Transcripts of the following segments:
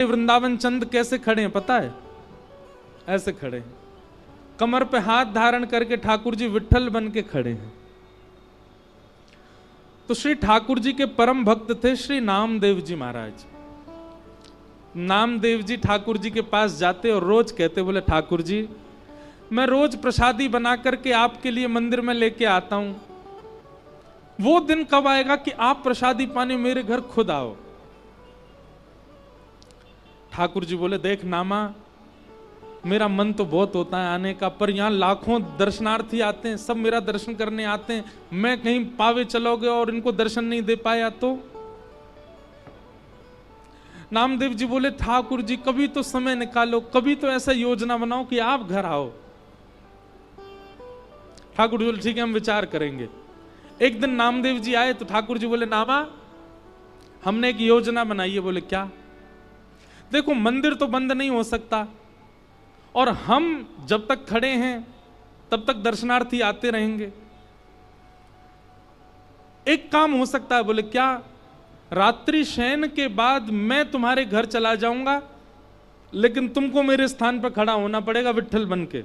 वृंदावन चंद कैसे खड़े हैं पता है? ऐसे खड़े हैं, कमर पे हाथ धारण करके ठाकुर जी विट्ठल बन के खड़े हैं। तो श्री ठाकुर जी के परम भक्त थे श्री नामदेव जी महाराज। नामदेव जी ठाकुर जी के पास जाते और रोज कहते, बोले ठाकुर जी मैं रोज प्रसादी बना करके आपके लिए मंदिर में लेके आता हूं, वो दिन कब आएगा कि आप प्रसादी पाने मेरे घर खुद आओ। ठाकुर जी बोले, देख नामा, मेरा मन तो बहुत होता है आने का, पर यहां लाखों दर्शनार्थी आते हैं, सब मेरा दर्शन करने आते हैं, मैं कहीं पावे चलोगे और इनको दर्शन नहीं दे पाया तो? नामदेव जी बोले, ठाकुर जी कभी तो समय निकालो, कभी तो ऐसा योजना बनाओ कि आप घर आओ। ठाकुर जी बोले, ठीक है हम विचार करेंगे। एक दिन नामदेव जी आए तो ठाकुर जी बोले, नामा हमने एक योजना बनाई है। बोले क्या? देखो मंदिर तो बंद नहीं हो सकता और हम जब तक खड़े हैं तब तक दर्शनार्थी आते रहेंगे। एक काम हो सकता है। बोले क्या? रात्रि शयन के बाद मैं तुम्हारे घर चला जाऊंगा, लेकिन तुमको मेरे स्थान पर खड़ा होना पड़ेगा विट्ठल बन के।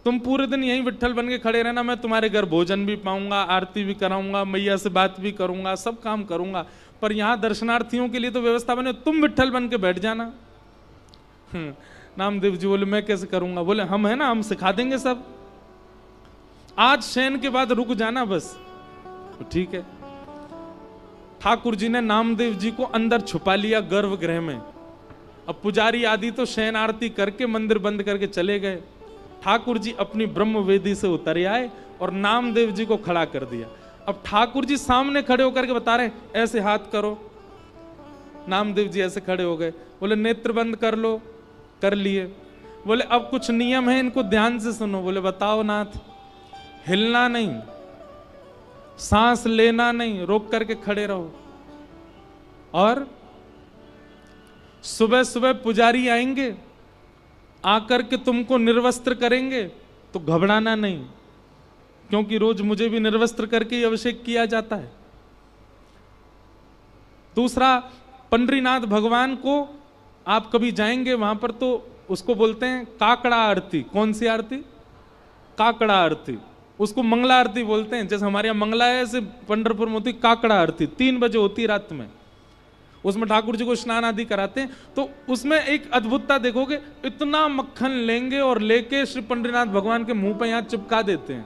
तुम पूरे दिन यहीं विट्ठल बन के खड़े रहना, मैं तुम्हारे घर भोजन भी पाऊंगा, आरती भी कराऊंगा, मैया से बात भी करूंगा, सब काम करूंगा, पर यहां दर्शनार्थियों के लिए तो व्यवस्था बने, तुम विट्ठल बन के बैठ जाना। नामदेव जी बोले, मैं कैसे करूंगा? बोले हम है ना, हम सिखा देंगे सब, आज शयन के बाद रुक जाना बस। तो ठीक है। ठाकुर जी ने नामदेव जी को अंदर छुपा लिया गर्भगृह में। अब पुजारी आदि तो शयन आरती करके मंदिर बंद करके चले गए। ठाकुर जी अपनी ब्रह्म वेदी से उतर आए और नामदेव जी को खड़ा कर दिया। अब ठाकुर जी सामने खड़े होकर के बता रहे, ऐसे हाथ करो। नामदेव जी ऐसे खड़े हो गए। बोले नेत्र बंद कर लो, कर लिए। बोले अब कुछ नियम है, इनको ध्यान से सुनो। बोले बताओ नाथ। हिलना नहीं, सांस लेना नहीं, रोक करके खड़े रहो। और सुबह सुबह पुजारी आएंगे, आकर के तुमको निर्वस्त्र करेंगे तो घबराना नहीं, क्योंकि रोज मुझे भी निर्वस्त्र करके ही अभिषेक किया जाता है। दूसरा, पंडरीनाथ भगवान को आप कभी जाएंगे वहां पर तो उसको बोलते हैं काकड़ा आरती। कौन सी आरती? काकड़ा आरती। उसको मंगला आरती बोलते हैं। जैसे हमारे यहाँ मंगला है, ऐसे पंढरपुर में होती काकड़ा आरती, 3 बजे होती रात में। उसमें ठाकुर जी को स्नान आदि कराते हैं। तो उसमें एक अद्भुतता देखोगे, इतना मक्खन लेंगे और लेके श्री पंडरीनाथ भगवान के मुंह पे यहाँ चिपका देते हैं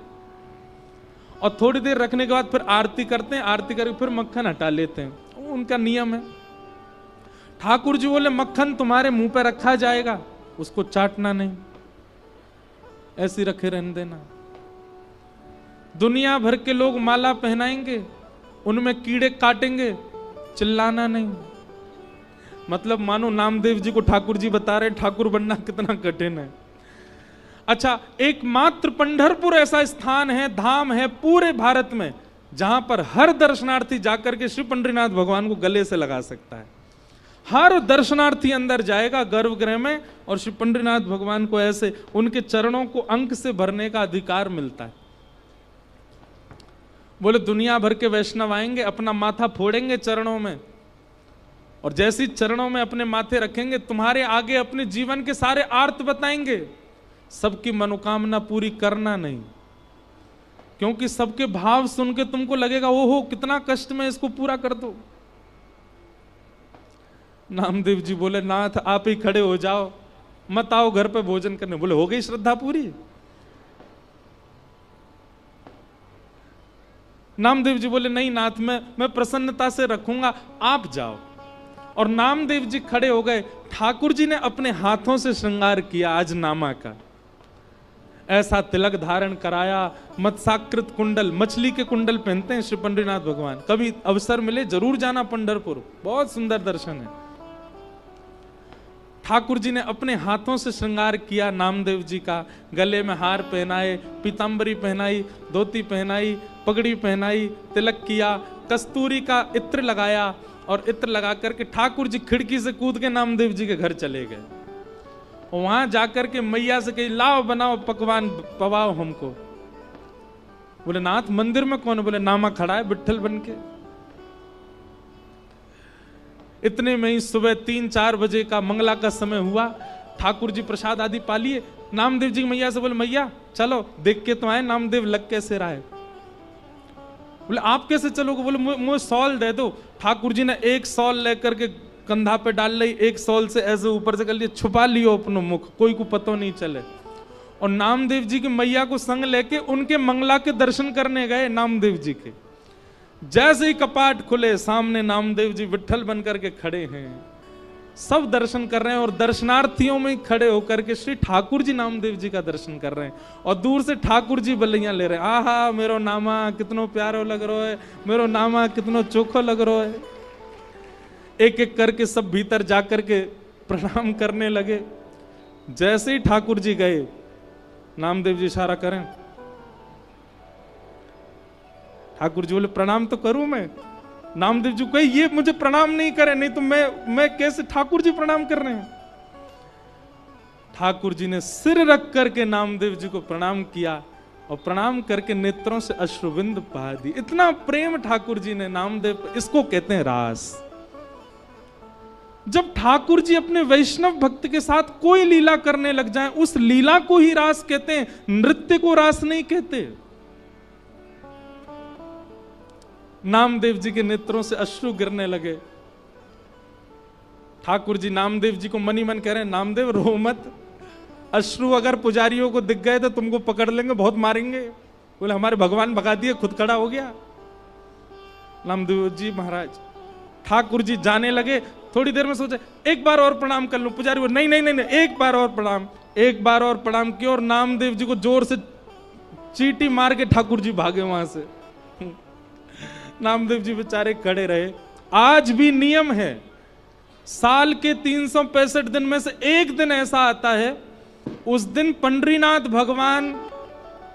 और थोड़ी देर रखने के बाद फिर आरती करते हैं। आरती करके फिर मक्खन हटा लेते हैं, उनका नियम है। ठाकुर जी बोले मक्खन तुम्हारे मुंह पे रखा जाएगा, उसको चाटना नहीं, ऐसे रखे रहने देना। दुनिया भर के लोग माला पहनाएंगे, उनमें कीड़े काटेंगे, चिल्लाना नहीं। मतलब मानो नामदेव जी को ठाकुर जी बता रहे ठाकुर बनना कितना कठिन है। अच्छा, एकमात्र पंढरपुर ऐसा स्थान है, धाम है पूरे भारत में, जहां पर हर दर्शनार्थी जाकर के श्री पंडरीनाथ भगवान को गले से लगा सकता है। हर दर्शनार्थी अंदर जाएगा गर्भगृह में और श्री पंडरीनाथ भगवान को ऐसे उनके चरणों को अंक से भरने का अधिकार मिलता है। बोले दुनिया भर के वैष्णव आएंगे, अपना माथा फोड़ेंगे चरणों में, और जैसी चरणों में अपने माथे रखेंगे, तुम्हारे आगे अपने जीवन के सारे आर्त बताएंगे। सबकी मनोकामना पूरी करना नहीं, क्योंकि सबके भाव सुन के तुमको लगेगा ओहो कितना कष्ट में, इसको पूरा कर दो। नामदेव जी बोले नाथ आप ही खड़े हो जाओ, मत आओ घर पे भोजन करने। बोले हो गई श्रद्धा पूरी? नामदेव जी बोले नहीं नाथ, मैं प्रसन्नता से रखूंगा, आप जाओ। और नामदेव जी खड़े हो गए। ठाकुर जी ने अपने हाथों से श्रृंगार किया आज नामा का, ऐसा तिलक धारण कराया, मत्स्याकृत कुंडल, मछली के कुंडल पहनते हैं श्री पंडरीनाथ भगवान। कभी अवसर मिले जरूर जाना पंढरपुर, बहुत सुंदर दर्शन है। ठाकुर जी ने अपने हाथों से श्रृंगार किया नामदेव जी का, गले में हार पहनाए, पीतांबरी पहनाई, धोती पहनाई, पगड़ी पहनाई, तिलक किया, कस्तूरी का इत्र लगाया, और इत्र लगा करके ठाकुर जी खिड़की से कूद के नामदेव जी के घर चले गए। वहां जाकर के मैया से कही लाओ बनाओ पकवान पवाओ हमको। बोले नाथ मंदिर में कौन? बोले नामा खड़ा है विट्ठल बन के। इतने में ही सुबह 3-4 बजे का मंगला का समय हुआ। ठाकुर जी प्रसाद आदि पा लिए। नामदेव जी मैया से बोले, मैया चलो देख के तो आए नामदेव लग कैसे रहा है। बोले आप कैसे चलोगे? बोले मुझे सॉल दे दो। ठाकुर जी ने एक सॉल लेकर के कंधा पे डाल ली, एक सॉल से ऐसे ऊपर से कर लिया, छुपा लियो अपनो मुख, कोई को पता नहीं चले। और नामदेव जी की मैया को संग लेके उनके मंगला के दर्शन करने गए नामदेव जी के। जैसे ही कपाट खुले, सामने नामदेव जी विट्ठल बन करके खड़े हैं, सब दर्शन कर रहे हैं। और दर्शनार्थियों में खड़े होकर के श्री ठाकुर जी नामदेव जी का दर्शन कर रहे हैं। और दूर से ठाकुर जी बल्लियां ले रहे हैं, आहा मेरो नामा कितनो प्यारो लग रहा है, मेरो नामा कितनो चोखो लग रहा है। एक एक करके सब भीतर जाकर के प्रणाम करने लगे। जैसे ही ठाकुर जी गए, नामदेव जी इशारा करें, ठाकुर जी बोले प्रणाम तो करूं मैं। नामदेव जी कहे ये मुझे प्रणाम नहीं करे, नहीं तो मैं कैसे ठाकुर जी प्रणाम कर रहे हैं। ठाकुर जी ने सिर रख करके नामदेव जी को प्रणाम किया और प्रणाम करके नेत्रों से अश्रुबिंद बहा दी। इतना प्रेम ठाकुर जी ने नामदेव, इसको कहते हैं रास। जब ठाकुर जी अपने वैष्णव भक्त के साथ कोई लीला करने लग जाएं, उस लीला को ही रास कहते हैं, नृत्य को रास नहीं कहते। नामदेव जी के नेत्रों से अश्रु गिरने लगे। ठाकुर जी नामदेव जी को मनी मन कह रहे हैं, नामदेव रो मत, अश्रु अगर पुजारियों को दिख गए तो तुमको पकड़ लेंगे, बहुत मारेंगे। बोले हमारे भगवान भगा दिए, खुद खड़ा हो गया नामदेव जी महाराज। ठाकुर जी जाने लगे, थोड़ी देर में सोचे एक बार और प्रणाम कर लूं। पुजारी बोले नहीं नहीं नहीं, नहीं एक बार और प्रणाम। एक बार और प्रणाम किया और नामदेव जी को जोर से चींटी मार के ठाकुर जी भागे वहां से। नामदेव जी बेचारे खड़े रहे। आज भी नियम है, साल के 365 दिन में से एक दिन ऐसा आता है, उस दिन पंडरीनाथ भगवान,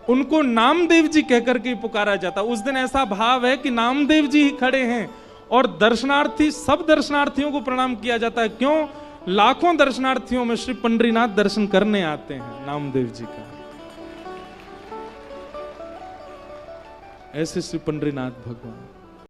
उनको नामदेव जी कहकर के पुकारा जाता। उस दिन ऐसा भाव है कि नामदेव जी ही खड़े हैं और दर्शनार्थी, सब दर्शनार्थियों को प्रणाम किया जाता है। क्यों? लाखों दर्शनार्थियों में श्री पंडरीनाथ दर्शन करने आते हैं नामदेव जी का। ऐसे श्री पंडरीनाथ भगवान।